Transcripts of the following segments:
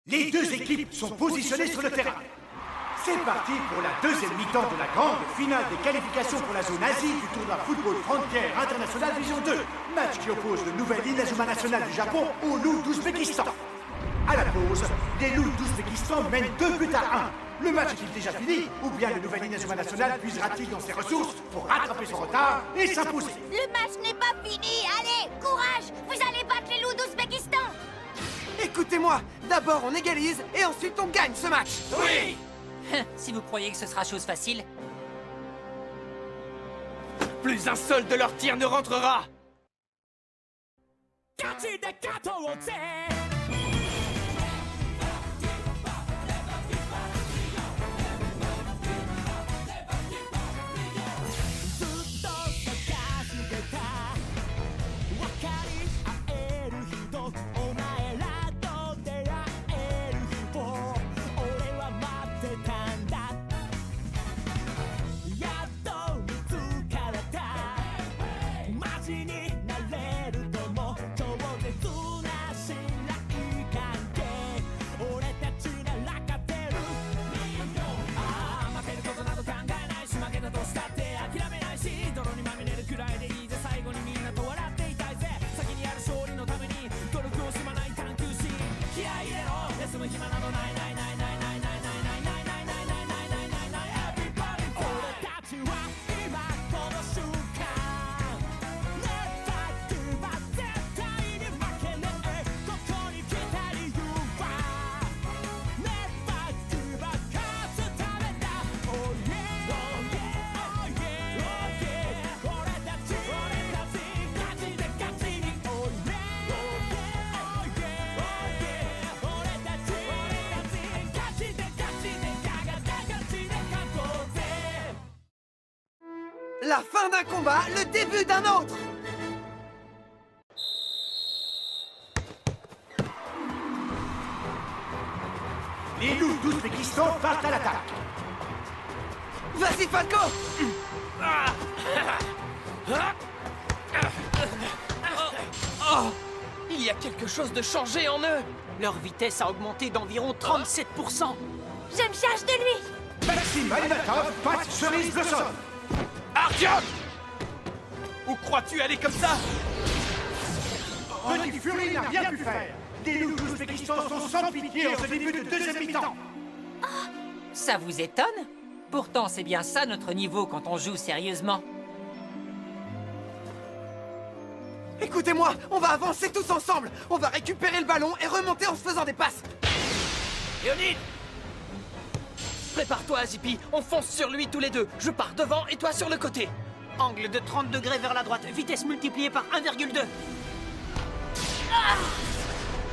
Les deux équipes sont positionnées sur le terrain. C'est parti pour la deuxième mi-temps de la grande finale des qualifications pour la zone Asie du tournoi Football Frontière International Vision 2. Match qui oppose le nouvel Inazuma National du Japon aux loups d'Ouzbékistan. À la pause, les loups d'Ouzbékistan mènent 2 buts à 1. Le match est-il déjà fini? Ou bien le nouvel Inazuma National puisera-t-il dans ses ressources pour rattraper son retard et s'imposer? Le match n'est pas fini. Allez, courage. Vous allez battre les loups d'Ouzbékistan. Écoutez-moi, d'abord on égalise et ensuite on gagne ce match. Oui! Si vous croyez que ce sera chose facile. Plus un seul de leurs tirs ne rentrera! La fin d'un combat, le début d'un autre. Les loups d'Ouzbékistan partent à l'attaque. Vas-y Falco. Il y a quelque chose de changé en eux! Leur vitesse a augmenté d'environ 37%. Je me charge de lui. Maxime Alimatov passe cerise le sol. Artyom! Où crois-tu aller comme ça? Petit Fury n'a rien pu faire. Les loups d'Ouzbékistan sont sans pitié en ce début de deuxième mi-temps. Ça vous étonne? Pourtant, c'est bien ça notre niveau quand on joue sérieusement. Écoutez-moi, on va avancer tous ensemble. On va récupérer le ballon et remonter en se faisant des passes. Léonide! Prépare-toi, Zippy. On fonce sur lui tous les deux. Je pars devant et toi sur le côté. Angle de 30 degrés vers la droite, vitesse multipliée par 1,2.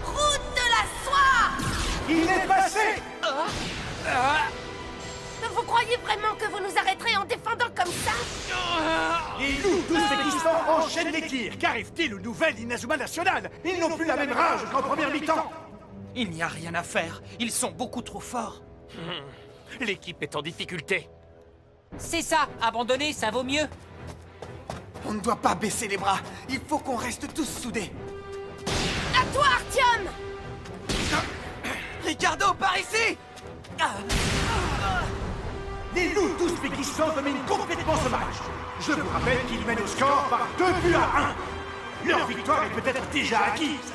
Route de la soie. Il est passé. Vous croyez vraiment que vous nous arrêterez en défendant comme ça? Les loups d'Ouzbékistan enchaînent les tirs. Qu'arrive-t-il au nouvel Inazuma National? Ils n'ont plus la même rage qu'en première mi-temps. Il n'y a rien à faire. Ils sont beaucoup trop forts. L'équipe est en difficulté. C'est ça, abandonner, ça vaut mieux. On ne doit pas baisser les bras. Il faut qu'on reste tous soudés. À toi, Artyom. Ricardo, par ici. Les loups d'Ouzbékistan dominent complètement ce match. Je vous rappelle qu'ils mènent au score par 2 buts à 1. Leur victoire est peut-être déjà acquise.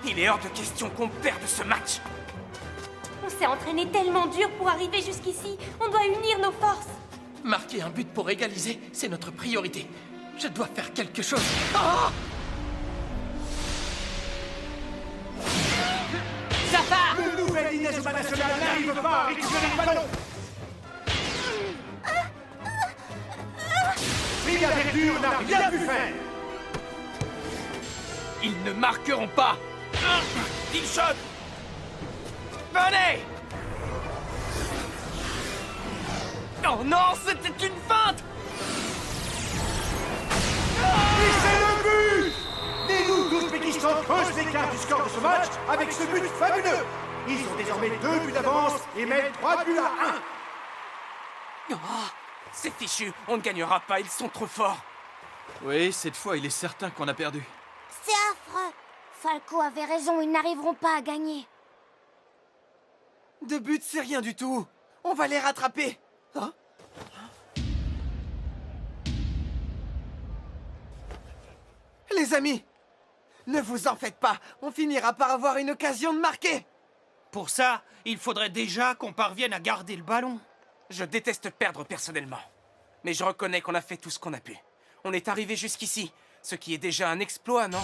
Il est hors de question qu'on perde ce match. On s'est entraîné tellement dur pour arriver jusqu'ici. On doit unir nos forces. Marquer un but pour égaliser, c'est notre priorité. Je dois faire quelque chose. Ah! Ça part! Le nouvel Inazuma National n'arrive pas à récupérer le ballon. Frida Verdure n'a rien pu faire. Ils ne marqueront pas. Il shot. Venez! Oh non, c'était une feinte! Et c'est le but! Les loups d'Ouzbékistan creusent l'écart du score de ce match avec ce but fabuleux. Ils ont désormais 2 buts d'avance et mènent 3 buts à 1. C'est fichu, on ne gagnera pas, ils sont trop forts. Oui, cette fois, il est certain qu'on a perdu. C'est affreux. Falco avait raison, ils n'arriveront pas à gagner. 2 buts, c'est rien du tout. On va les rattraper. Hein? Les amis, ne vous en faites pas. On finira par avoir une occasion de marquer. Pour ça, il faudrait déjà qu'on parvienne à garder le ballon. Je déteste perdre personnellement. Mais je reconnais qu'on a fait tout ce qu'on a pu. On est arrivé jusqu'ici, ce qui est déjà un exploit, non?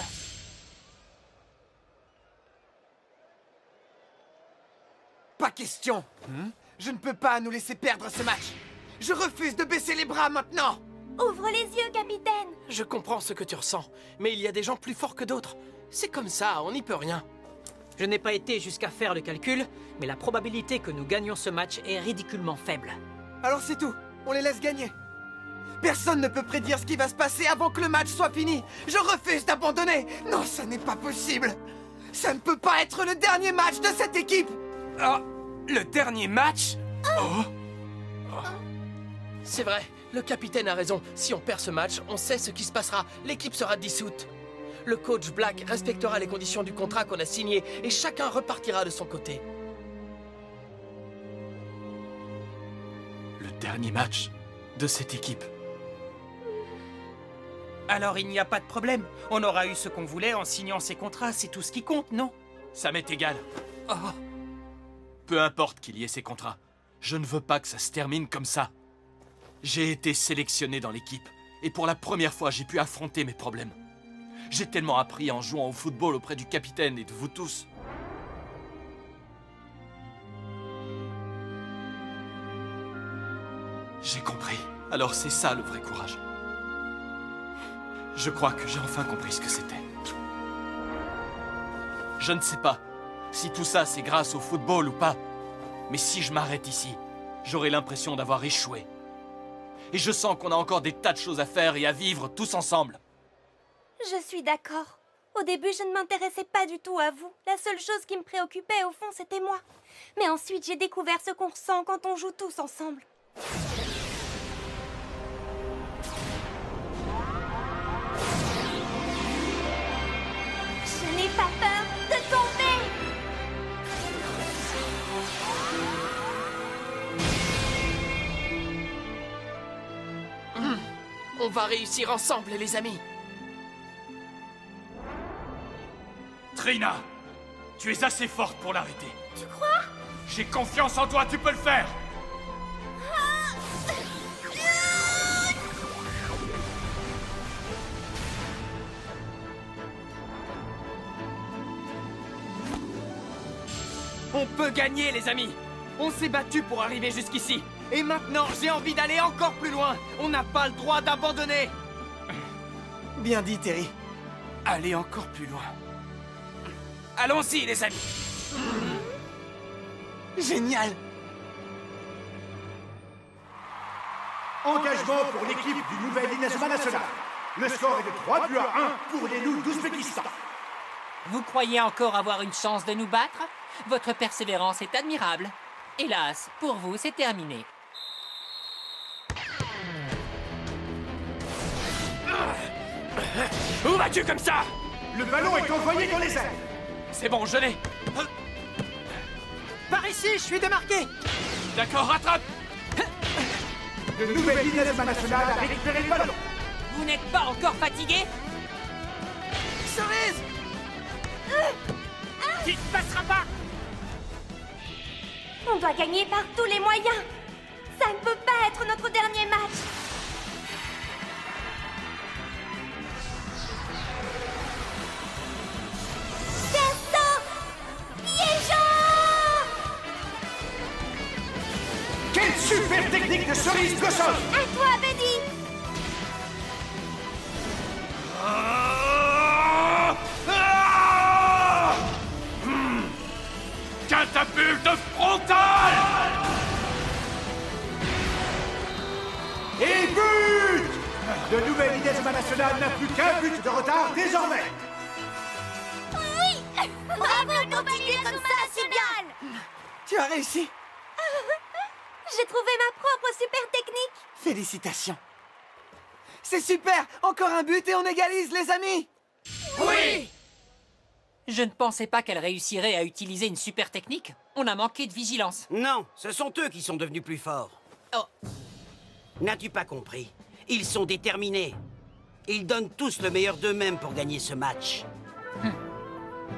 Pas question. Je ne peux pas nous laisser perdre ce match. Je refuse de baisser les bras maintenant. Ouvre les yeux, capitaine. Je comprends ce que tu ressens, mais il y a des gens plus forts que d'autres. C'est comme ça, on n'y peut rien. Je n'ai pas été jusqu'à faire le calcul, mais la probabilité que nous gagnions ce match est ridiculement faible. Alors c'est tout. On les laisse gagner. Personne ne peut prédire ce qui va se passer avant que le match soit fini. Je refuse d'abandonner. Non, ça n'est pas possible. Ça ne peut pas être le dernier match de cette équipe. Oh, le dernier match? C'est vrai, le capitaine a raison. Si on perd ce match, on sait ce qui se passera. L'équipe sera dissoute. Le coach Black respectera les conditions du contrat qu'on a signé et chacun repartira de son côté. Le dernier match de cette équipe. Alors il n'y a pas de problème. On aura eu ce qu'on voulait en signant ces contrats, c'est tout ce qui compte, non? Ça m'est égal. Oh. Peu importe qu'il y ait ces contrats. Je ne veux pas que ça se termine comme ça. J'ai été sélectionné dans l'équipe. Et pour la première fois, j'ai pu affronter mes problèmes. J'ai tellement appris en jouant au football auprès du capitaine et de vous tous. J'ai compris. Alors c'est ça le vrai courage. Je crois que j'ai enfin compris ce que c'était. Je ne sais pas si tout ça c'est grâce au football ou pas. Mais si je m'arrête ici, j'aurai l'impression d'avoir échoué. Et je sens qu'on a encore des tas de choses à faire et à vivre tous ensemble. Je suis d'accord. Au début, je ne m'intéressais pas du tout à vous. La seule chose qui me préoccupait, au fond, c'était moi. Mais ensuite, j'ai découvert ce qu'on ressent quand on joue tous ensemble. Je n'ai pas peur de tomber. On va réussir ensemble, les amis. Trina, tu es assez forte pour l'arrêter. Tu crois? J'ai confiance en toi, tu peux le faire. On peut gagner, les amis. On s'est battu pour arriver jusqu'ici. Et maintenant, j'ai envie d'aller encore plus loin. On n'a pas le droit d'abandonner. Bien dit, Terry. Aller encore plus loin. Allons-y, les amis. Génial. Engagement pour l'équipe du nouvel Inazuma National. Le score est de 3 buts à 1 pour les loups d'Ouzbékistan. Vous croyez encore avoir une chance de nous battre? Votre persévérance est admirable. Hélas, pour vous, c'est terminé. Où vas-tu comme ça? Le ballon est envoyé dans les airs. C'est bon, je l'ai. Par ici, je suis démarqué. D'accord, rattrape. Le nouvel Inazuma National a récupéré le ballon. Vous n'êtes pas encore fatigué? Cerise! Tu ne passeras pas. On doit gagner par tous les moyens. Ça ne peut pas être notre dernier match. Quelle super technique de cerise de sol. À toi, Buddy. Catapulte frontale. Et but! Le nouvel Inazuma National n'a plus qu'un but de retard désormais. Oui. Bravo, continuez comme ça, c'est bien. Tu as réussi. J'ai trouvé ma propre super technique. Félicitations. C'est super. Encore un but et on égalise, les amis. Oui. Je ne pensais pas qu'elle réussirait à utiliser une super technique. On a manqué de vigilance. Non, ce sont eux qui sont devenus plus forts. Oh. N'as-tu pas compris? Ils sont déterminés. Ils donnent tous le meilleur d'eux-mêmes pour gagner ce match.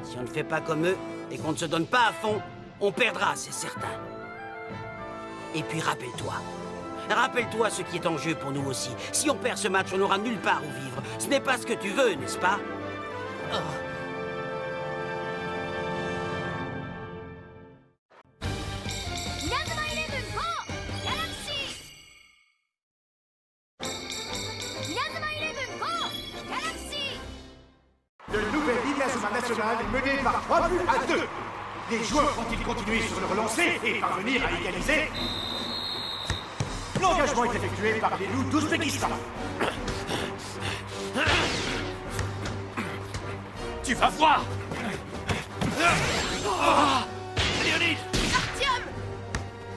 Si on ne fait pas comme eux et qu'on ne se donne pas à fond, on perdra, c'est certain. Et puis rappelle-toi ce qui est en jeu pour nous aussi. Si on perd ce match, on n'aura nulle part où vivre. Ce n'est pas ce que tu veux, n'est-ce pas? Oh. Le nouvel Inazuma National est mené par 3 buts à 2. Les joueurs vont-ils continuer sur le relancé et parvenir à égaliser? L'engagement est effectué par les loups d'Ouzbékistan. Tu vas voir! Léonide!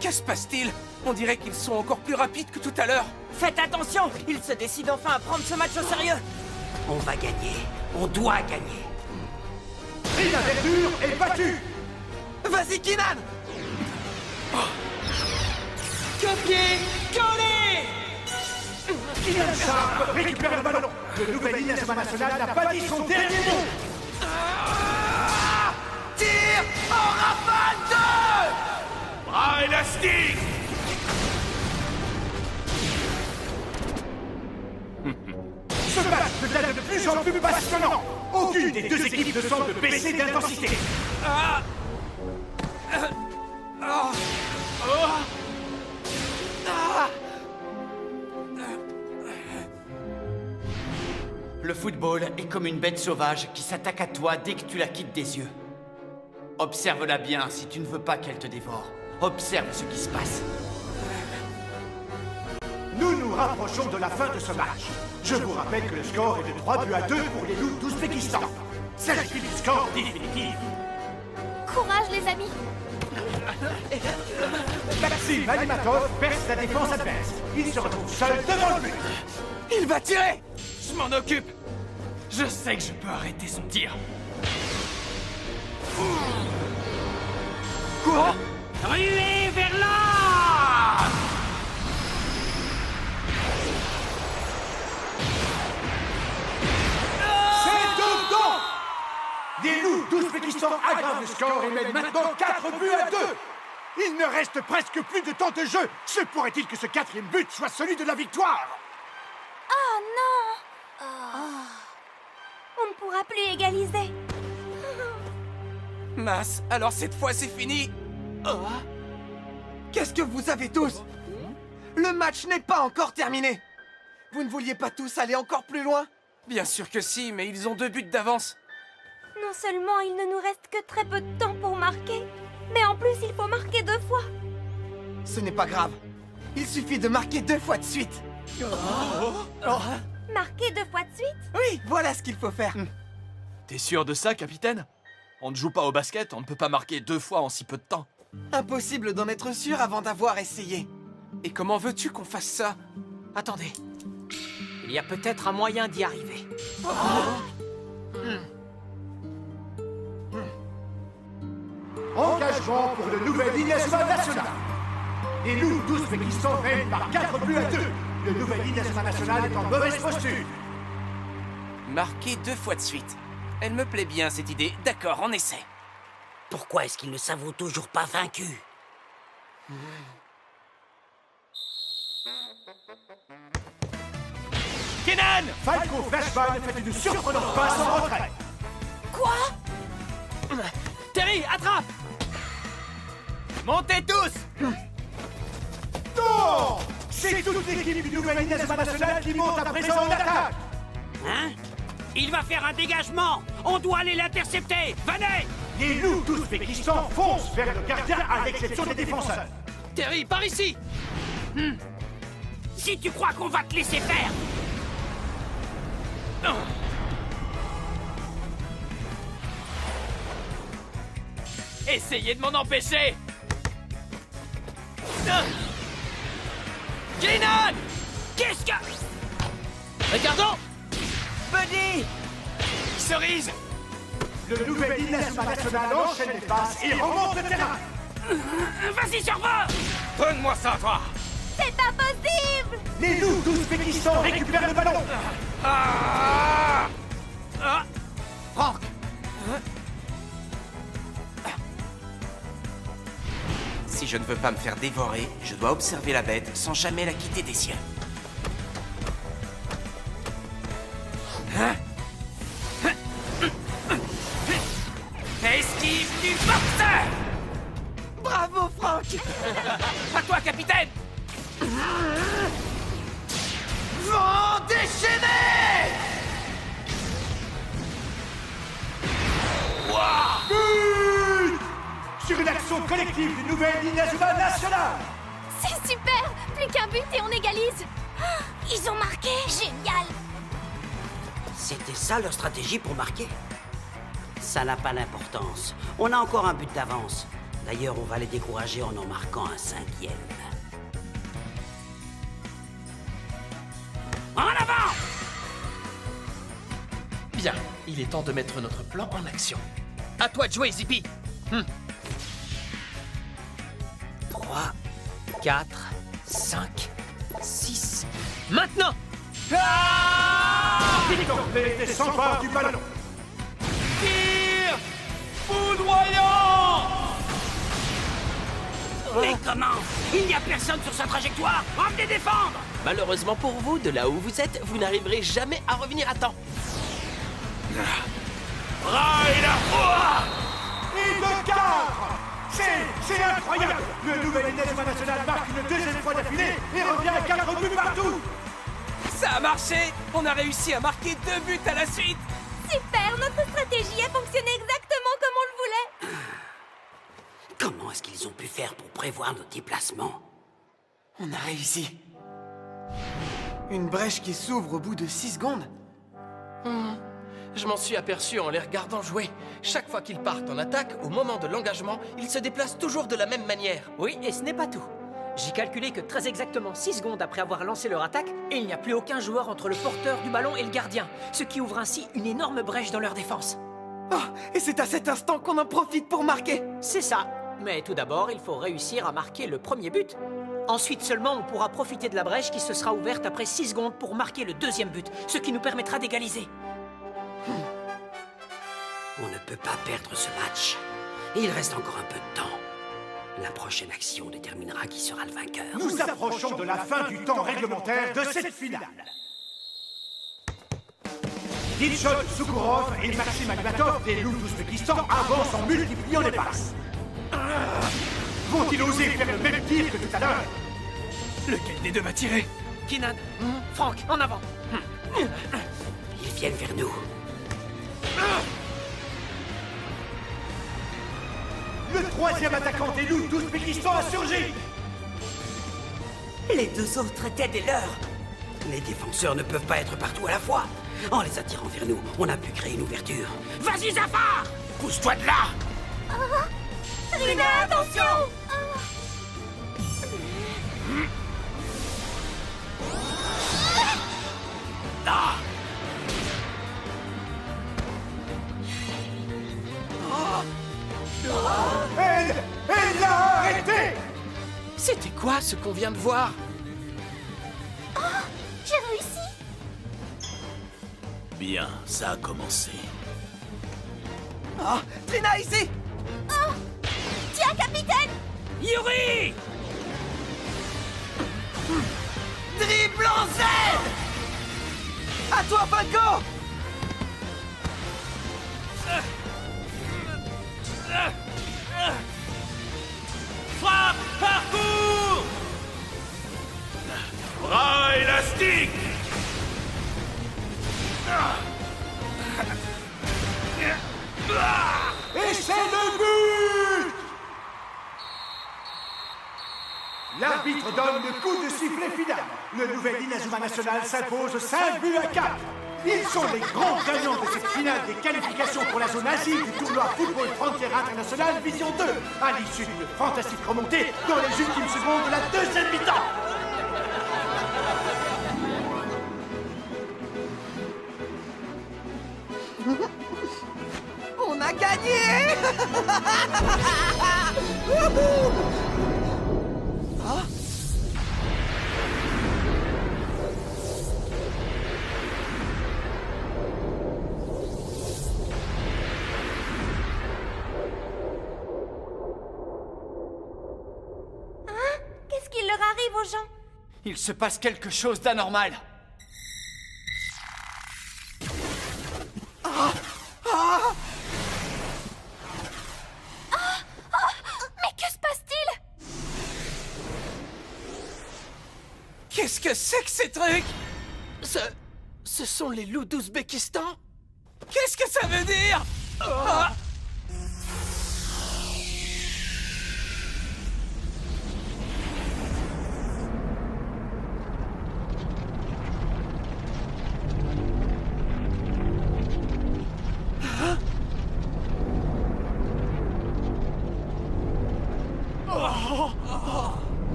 Que se passe-t-il? On dirait qu'ils sont encore plus rapides que tout à l'heure. Faites attention! Ils se décident enfin à prendre ce match au sérieux! On va gagner. On doit gagner. Rina Verdure est battu. Vas-y, Kinan! Copier! Coller! Kinan Sharp récupère le ballon. Le nouvel Inazuma National n'a pas dit son dernier mot. Tire en rafale 2! Bras élastique! Ce match devient de plus en plus passionnant. Aucune des deux équipes ne semble baisser d'intensité. Le football est comme une bête sauvage qui s'attaque à toi dès que tu la quittes des yeux. Observe-la bien si tu ne veux pas qu'elle te dévore. Observe ce qui se passe. Nous nous rapprochons de la fin de ce match. Je vous rappelle que le score est de 3 buts à 2 pour les loups d'Ouzbékistan. S'agit-il du score définitif? Courage, les amis. Maxime Alimatov perce la défense adverse. Il se retrouve seul devant le but. Il va tirer! Je m'en occupe! Je sais que je peux arrêter son tir. Quoi? Ruez vers là! C'est dedans! Les loups d'Ouzbékistan aggravent le score et mènent maintenant 4 buts à 2. Il ne reste presque plus de temps de jeu. Se pourrait-il que ce 4e but soit celui de la victoire? Oh non! On ne pourra plus égaliser. Mince, alors cette fois c'est fini. Qu'est-ce que vous avez tous? Le match n'est pas encore terminé. Vous ne vouliez pas tous aller encore plus loin? Bien sûr que si, mais ils ont 2 buts d'avance. Non seulement il ne nous reste que très peu de temps pour marquer, mais en plus il faut marquer 2 fois. Ce n'est pas grave. Il suffit de marquer 2 fois de suite. Marquer 2 fois de suite? Oui, voilà ce qu'il faut faire. T'es sûr de ça, capitaine? On ne joue pas au basket, on ne peut pas marquer 2 fois en si peu de temps. Impossible d'en être sûr avant d'avoir essayé. Et comment veux-tu qu'on fasse ça? Attendez. Il y a peut-être un moyen d'y arriver. Engagement pour le nouvel Inazuma National. Les loups d'Ouzbékistan mènent par 4 buts à 2. Le nouvel Inazuma National est en mauvaise posture. Marquer 2 fois de suite. Elle me plaît bien cette idée. D'accord, on essaie. Pourquoi est-ce qu'ils ne s'avouent toujours pas vaincus? Kenan! Falco Flashball fait une surprenante passe en retrait. Quoi? Terry, attrape! Montez tous! Non! C'est toute l'équipe du nouvel Inazuma National qui monte à présent en attaque. Hein? Il va faire un dégagement! On doit aller l'intercepter! Venez! Les loups d'Ouzbékistan foncent vers le gardien à l'exception des défenseurs. Terry, par ici! Si tu crois qu'on va te laisser faire! Essayez de m'en empêcher! Kenan! Qu'est-ce que... Ricardo! Buddy! Cerise! Le nouvel Inazuma National enchaîne les passes et remonte le terrain. Vas-y, serveur! Donne-moi ça, toi! C'est pas possible! Les loups d'Ouzbékistan récupèrent le ballon. Franck! Si je ne veux pas me faire dévorer, je dois observer la bête sans jamais la quitter des siens. Esquive du boxeur! Bravo, Franck! À toi, capitaine! Vent déchaîné! But! Sur une action collective du nouvel Inazuma National. C'est super! Plus qu'un but et on égalise! Ah, ils ont marqué! Génial! C'était ça leur stratégie pour marquer? Ça n'a pas d'importance. On a encore un but d'avance. D'ailleurs, on va les décourager en marquant un 5e. En avant! Bien, il est temps de mettre notre plan en action. À toi de jouer, Zippy. 3, 4, 5, 6... Maintenant! Victor Play s'empare du ballon. Tir! Foudroyant! Mais comment? Il n'y a personne sur sa trajectoire! Emmenez défendre! Malheureusement pour vous, de là où vous êtes, vous n'arriverez jamais à revenir à temps. Raille la foi! Et de 4. C'est incroyable. Le nouvel Inazuma National marque une deuxième fois d'affilée et revient à 4 buts partout. Ça a marché! On a réussi à marquer 2 buts à la suite! Super! Notre stratégie a fonctionné exactement comme on le voulait! Comment est-ce qu'ils ont pu faire pour prévoir nos déplacements? On a réussi. Une brèche qui s'ouvre au bout de 6 secondes. Je m'en suis aperçu en les regardant jouer. Chaque fois qu'ils partent en attaque, au moment de l'engagement, ils se déplacent toujours de la même manière. Oui, et ce n'est pas tout. J'ai calculé que très exactement 6 secondes après avoir lancé leur attaque, et il n'y a plus aucun joueur entre le porteur du ballon et le gardien, ce qui ouvre ainsi une énorme brèche dans leur défense. Oh, et c'est à cet instant qu'on en profite pour marquer. C'est ça. Mais tout d'abord, il faut réussir à marquer le premier but. Ensuite seulement, on pourra profiter de la brèche qui se sera ouverte après 6 secondes pour marquer le deuxième but, ce qui nous permettra d'égaliser. On ne peut pas perdre ce match. Il reste encore un peu de temps. La prochaine action déterminera qui sera le vainqueur. Nous approchons de la fin du temps réglementaire de cette finale. Dilshot Soukourov et Maxime Agmatov des loups d'Ouzbékistan avancent en multipliant les passes. Vont-ils oser faire le même tir que tout à l'heure? Lequel des deux va tirer? Kinan, Franck, en avant. Ils viennent vers nous. Le troisième attaquant des loups d'Ouzbékistan a surgi. Les deux autres étaient des leurs. Les défenseurs ne peuvent pas être partout à la fois. En les attirant vers nous, on a pu créer une ouverture. Vas-y, Zafar! Pousse-toi de là! Rina, attention! Ah! Elle l'a arrêté. C'était quoi ce qu'on vient de voir? J'ai réussi! Bien, ça a commencé. Oh, Trina, ici! Tiens, capitaine! Yuri! Dribble en Z! À toi, Falco! Frappe! Parcours! Bras élastique! Et c'est le but. L'arbitre donne le coup de sifflet final. Le nouvel Inazuma National s'impose 5 buts à 4. Ils sont les grands gagnants de cette finale des qualifications pour la zone Asie du tournoi Football Frontier International Vision 2, à l'issue d'une fantastique remontée dans les ultimes secondes de la deuxième mi-temps. On gagné. Wouhou. Ah. Qu'est-ce qu'il leur arrive aux gens? Il se passe quelque chose d'anormal. Mais que se passe-t-il? Qu'est-ce que c'est que ces trucs? Ce sont les loups d'Ouzbékistan? Qu'est-ce que ça veut dire? Ah.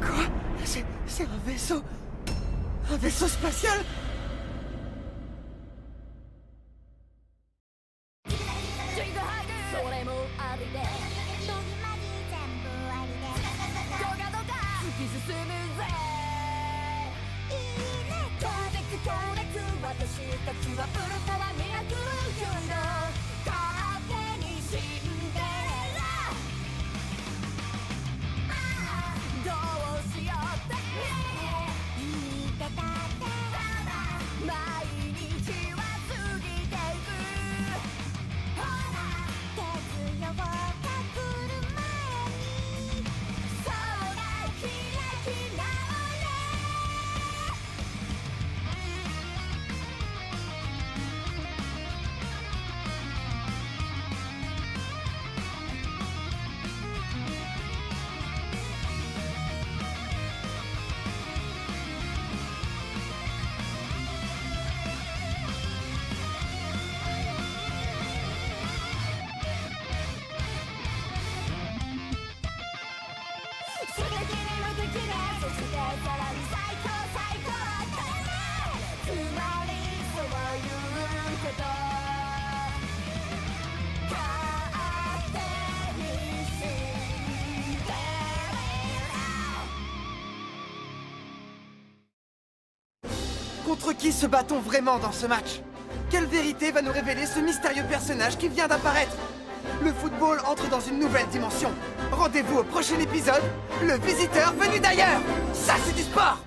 Quoi? C'est un vaisseau... Un vaisseau spatial? Contre qui se bat-on vraiment dans ce match? Quelle vérité va nous révéler ce mystérieux personnage qui vient d'apparaître? Le football entre dans une nouvelle dimension. Rendez-vous au prochain épisode, le visiteur venu d'ailleurs. Ça, c'est du sport!